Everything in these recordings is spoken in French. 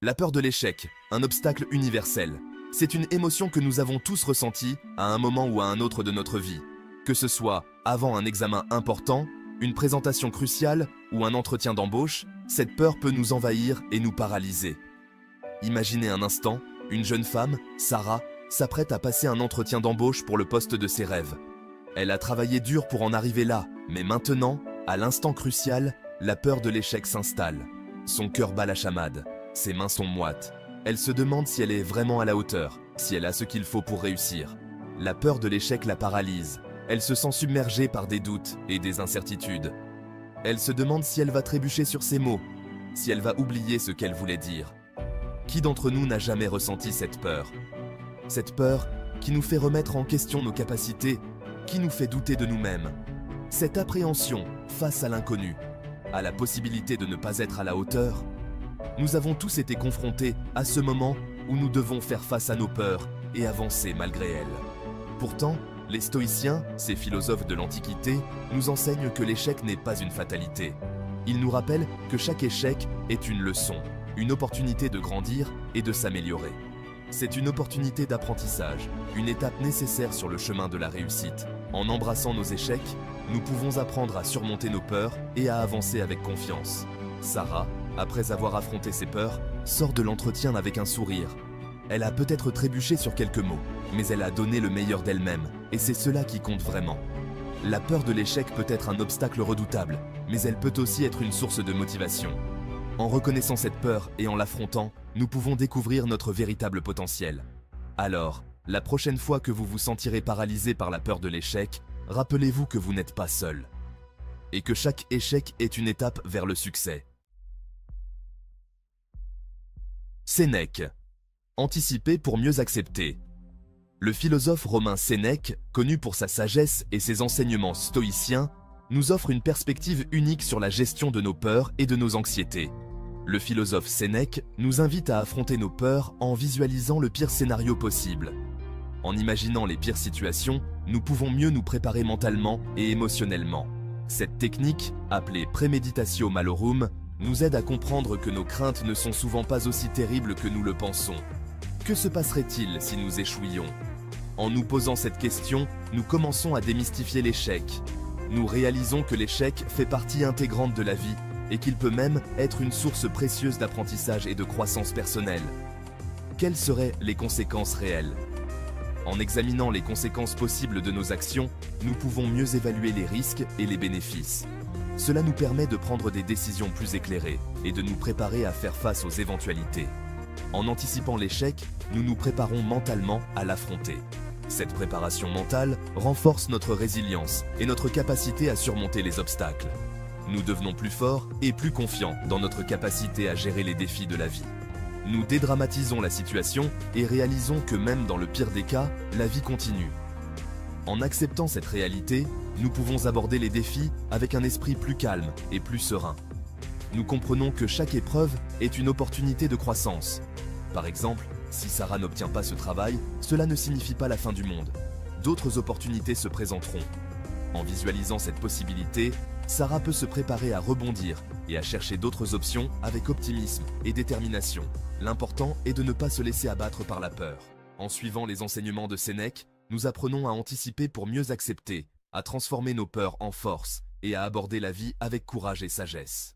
La peur de l'échec, un obstacle universel. C'est une émotion que nous avons tous ressentie à un moment ou à un autre de notre vie. Que ce soit avant un examen important, une présentation cruciale ou un entretien d'embauche, cette peur peut nous envahir et nous paralyser. Imaginez un instant, une jeune femme, Sarah, s'apprête à passer un entretien d'embauche pour le poste de ses rêves. Elle a travaillé dur pour en arriver là, mais maintenant, à l'instant crucial, la peur de l'échec s'installe. Son cœur bat la chamade. Ses mains sont moites. Elle se demande si elle est vraiment à la hauteur, si elle a ce qu'il faut pour réussir. La peur de l'échec la paralyse. Elle se sent submergée par des doutes et des incertitudes. Elle se demande si elle va trébucher sur ses mots, si elle va oublier ce qu'elle voulait dire. Qui d'entre nous n'a jamais ressenti cette peur? Cette peur qui nous fait remettre en question nos capacités, qui nous fait douter de nous-mêmes. Cette appréhension face à l'inconnu, à la possibilité de ne pas être à la hauteur. Nous avons tous été confrontés à ce moment où nous devons faire face à nos peurs et avancer malgré elles. Pourtant, les stoïciens, ces philosophes de l'Antiquité, nous enseignent que l'échec n'est pas une fatalité. Ils nous rappellent que chaque échec est une leçon, une opportunité de grandir et de s'améliorer. C'est une opportunité d'apprentissage, une étape nécessaire sur le chemin de la réussite. En embrassant nos échecs, nous pouvons apprendre à surmonter nos peurs et à avancer avec confiance. Sarah, après avoir affronté ses peurs, sort de l'entretien avec un sourire. Elle a peut-être trébuché sur quelques mots, mais elle a donné le meilleur d'elle-même, et c'est cela qui compte vraiment. La peur de l'échec peut être un obstacle redoutable, mais elle peut aussi être une source de motivation. En reconnaissant cette peur et en l'affrontant, nous pouvons découvrir notre véritable potentiel. Alors, la prochaine fois que vous vous sentirez paralysé par la peur de l'échec, rappelez-vous que vous n'êtes pas seul. Et que chaque échec est une étape vers le succès. Sénèque. Anticiper pour mieux accepter. Le philosophe romain Sénèque, connu pour sa sagesse et ses enseignements stoïciens, nous offre une perspective unique sur la gestion de nos peurs et de nos anxiétés. Le philosophe Sénèque nous invite à affronter nos peurs en visualisant le pire scénario possible. En imaginant les pires situations, nous pouvons mieux nous préparer mentalement et émotionnellement. Cette technique, appelée préméditatio malorum, nous aide à comprendre que nos craintes ne sont souvent pas aussi terribles que nous le pensons. Que se passerait-il si nous échouions? En nous posant cette question, nous commençons à démystifier l'échec. Nous réalisons que l'échec fait partie intégrante de la vie et qu'il peut même être une source précieuse d'apprentissage et de croissance personnelle. Quelles seraient les conséquences réelles? En examinant les conséquences possibles de nos actions, nous pouvons mieux évaluer les risques et les bénéfices. Cela nous permet de prendre des décisions plus éclairées et de nous préparer à faire face aux éventualités. En anticipant l'échec, nous nous préparons mentalement à l'affronter. Cette préparation mentale renforce notre résilience et notre capacité à surmonter les obstacles. Nous devenons plus forts et plus confiants dans notre capacité à gérer les défis de la vie. Nous dédramatisons la situation et réalisons que même dans le pire des cas, la vie continue. En acceptant cette réalité, nous pouvons aborder les défis avec un esprit plus calme et plus serein. Nous comprenons que chaque épreuve est une opportunité de croissance. Par exemple, si Sarah n'obtient pas ce travail, cela ne signifie pas la fin du monde. D'autres opportunités se présenteront. En visualisant cette possibilité, Sarah peut se préparer à rebondir et à chercher d'autres options avec optimisme et détermination. L'important est de ne pas se laisser abattre par la peur. En suivant les enseignements de Sénèque, nous apprenons à anticiper pour mieux accepter, à transformer nos peurs en force et à aborder la vie avec courage et sagesse.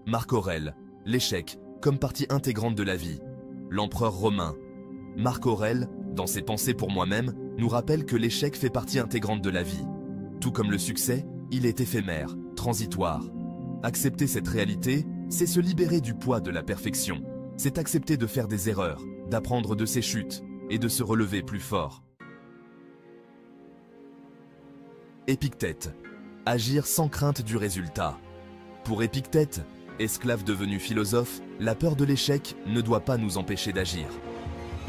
Marc Aurèle, l'échec comme partie intégrante de la vie. L'empereur romain. Marc Aurèle, dans ses Pensées pour moi-même, nous rappelle que l'échec fait partie intégrante de la vie. Tout comme le succès, il est éphémère, transitoire. Accepter cette réalité, c'est se libérer du poids de la perfection. C'est accepter de faire des erreurs, d'apprendre de ses chutes et de se relever plus fort. Épictète. Agir sans crainte du résultat. Pour Épictète, esclave devenu philosophe, la peur de l'échec ne doit pas nous empêcher d'agir.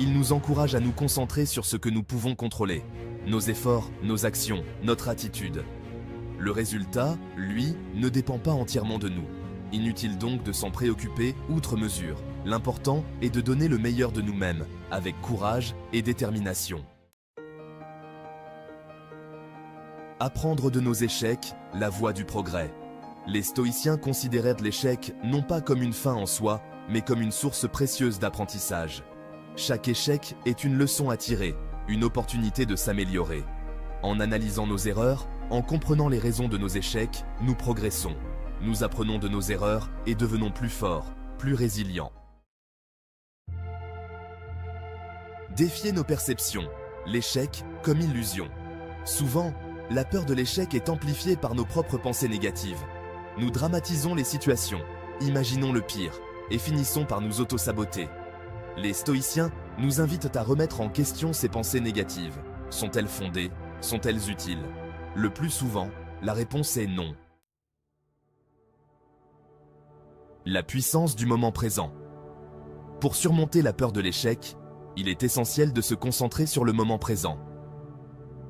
Il nous encourage à nous concentrer sur ce que nous pouvons contrôler, nos efforts, nos actions, notre attitude. Le résultat, lui, ne dépend pas entièrement de nous. Inutile donc de s'en préoccuper outre mesure. L'important est de donner le meilleur de nous-mêmes, avec courage et détermination. Apprendre de nos échecs, la voie du progrès. Les stoïciens considéraient l'échec non pas comme une fin en soi, mais comme une source précieuse d'apprentissage. Chaque échec est une leçon à tirer, une opportunité de s'améliorer. En analysant nos erreurs, en comprenant les raisons de nos échecs, nous progressons. Nous apprenons de nos erreurs et devenons plus forts, plus résilients. Défier nos perceptions, l'échec comme illusion. Souvent, la peur de l'échec est amplifiée par nos propres pensées négatives. Nous dramatisons les situations, imaginons le pire, et finissons par nous auto-saboter. Les stoïciens nous invitent à remettre en question ces pensées négatives. Sont-elles fondées? Sont-elles utiles? Le plus souvent, la réponse est non. La puissance du moment présent. Pour surmonter la peur de l'échec, il est essentiel de se concentrer sur le moment présent.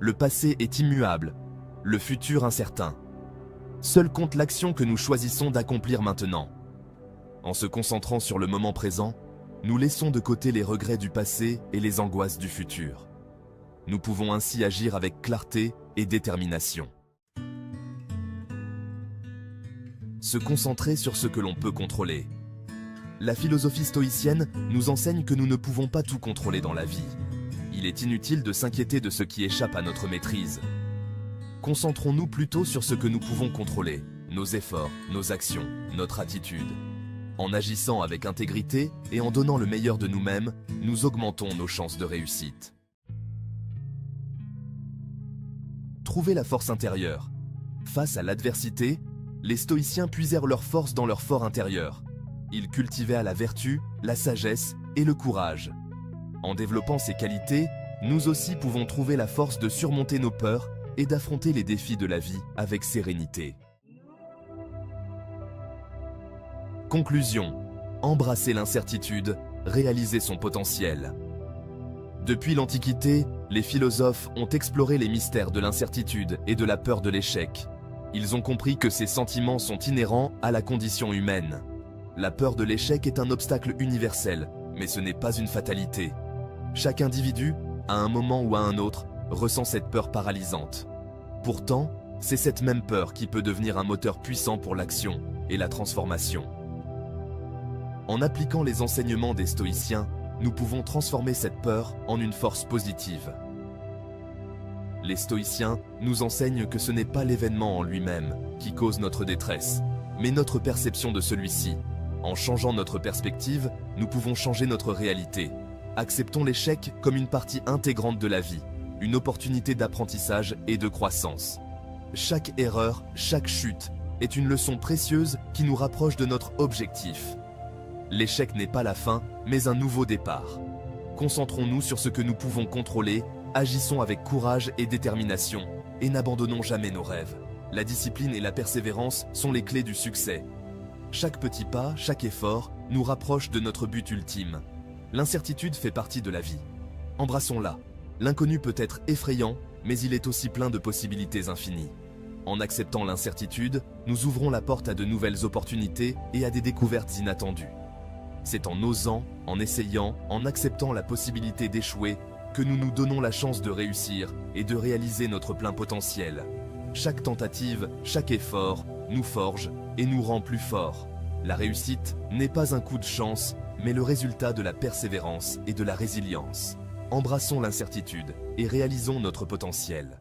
Le passé est immuable, le futur incertain. Seul compte l'action que nous choisissons d'accomplir maintenant. En se concentrant sur le moment présent, nous laissons de côté les regrets du passé et les angoisses du futur. Nous pouvons ainsi agir avec clarté et détermination. Se concentrer sur ce que l'on peut contrôler. La philosophie stoïcienne nous enseigne que nous ne pouvons pas tout contrôler dans la vie. Il est inutile de s'inquiéter de ce qui échappe à notre maîtrise. Concentrons-nous plutôt sur ce que nous pouvons contrôler, nos efforts, nos actions, notre attitude. En agissant avec intégrité et en donnant le meilleur de nous-mêmes, nous augmentons nos chances de réussite. Trouver la force intérieure. Face à l'adversité, les stoïciens puisèrent leur force dans leur fort intérieur. Ils cultivèrent la vertu, la sagesse et le courage. En développant ces qualités, nous aussi pouvons trouver la force de surmonter nos peurs et d'affronter les défis de la vie avec sérénité. Conclusion. Embrasser l'incertitude, réaliser son potentiel. Depuis l'Antiquité, les philosophes ont exploré les mystères de l'incertitude et de la peur de l'échec. Ils ont compris que ces sentiments sont inhérents à la condition humaine. La peur de l'échec est un obstacle universel, mais ce n'est pas une fatalité. Chaque individu, à un moment ou à un autre, ressent cette peur paralysante. Pourtant, c'est cette même peur qui peut devenir un moteur puissant pour l'action et la transformation. En appliquant les enseignements des stoïciens, nous pouvons transformer cette peur en une force positive. Les stoïciens nous enseignent que ce n'est pas l'événement en lui-même qui cause notre détresse, mais notre perception de celui-ci. En changeant notre perspective, nous pouvons changer notre réalité. Acceptons l'échec comme une partie intégrante de la vie, une opportunité d'apprentissage et de croissance. Chaque erreur, chaque chute est une leçon précieuse qui nous rapproche de notre objectif. L'échec n'est pas la fin, mais un nouveau départ. Concentrons-nous sur ce que nous pouvons contrôler, agissons avec courage et détermination, et n'abandonnons jamais nos rêves. La discipline et la persévérance sont les clés du succès. Chaque petit pas, chaque effort, nous rapproche de notre but ultime. L'incertitude fait partie de la vie. Embrassons-la. L'inconnu peut être effrayant, mais il est aussi plein de possibilités infinies. En acceptant l'incertitude, nous ouvrons la porte à de nouvelles opportunités et à des découvertes inattendues. C'est en osant, en essayant, en acceptant la possibilité d'échouer, que nous nous donnons la chance de réussir et de réaliser notre plein potentiel. Chaque tentative, chaque effort, nous forge et nous rend plus forts. La réussite n'est pas un coup de chance, mais le résultat de la persévérance et de la résilience. Embrassons l'incertitude et réalisons notre potentiel.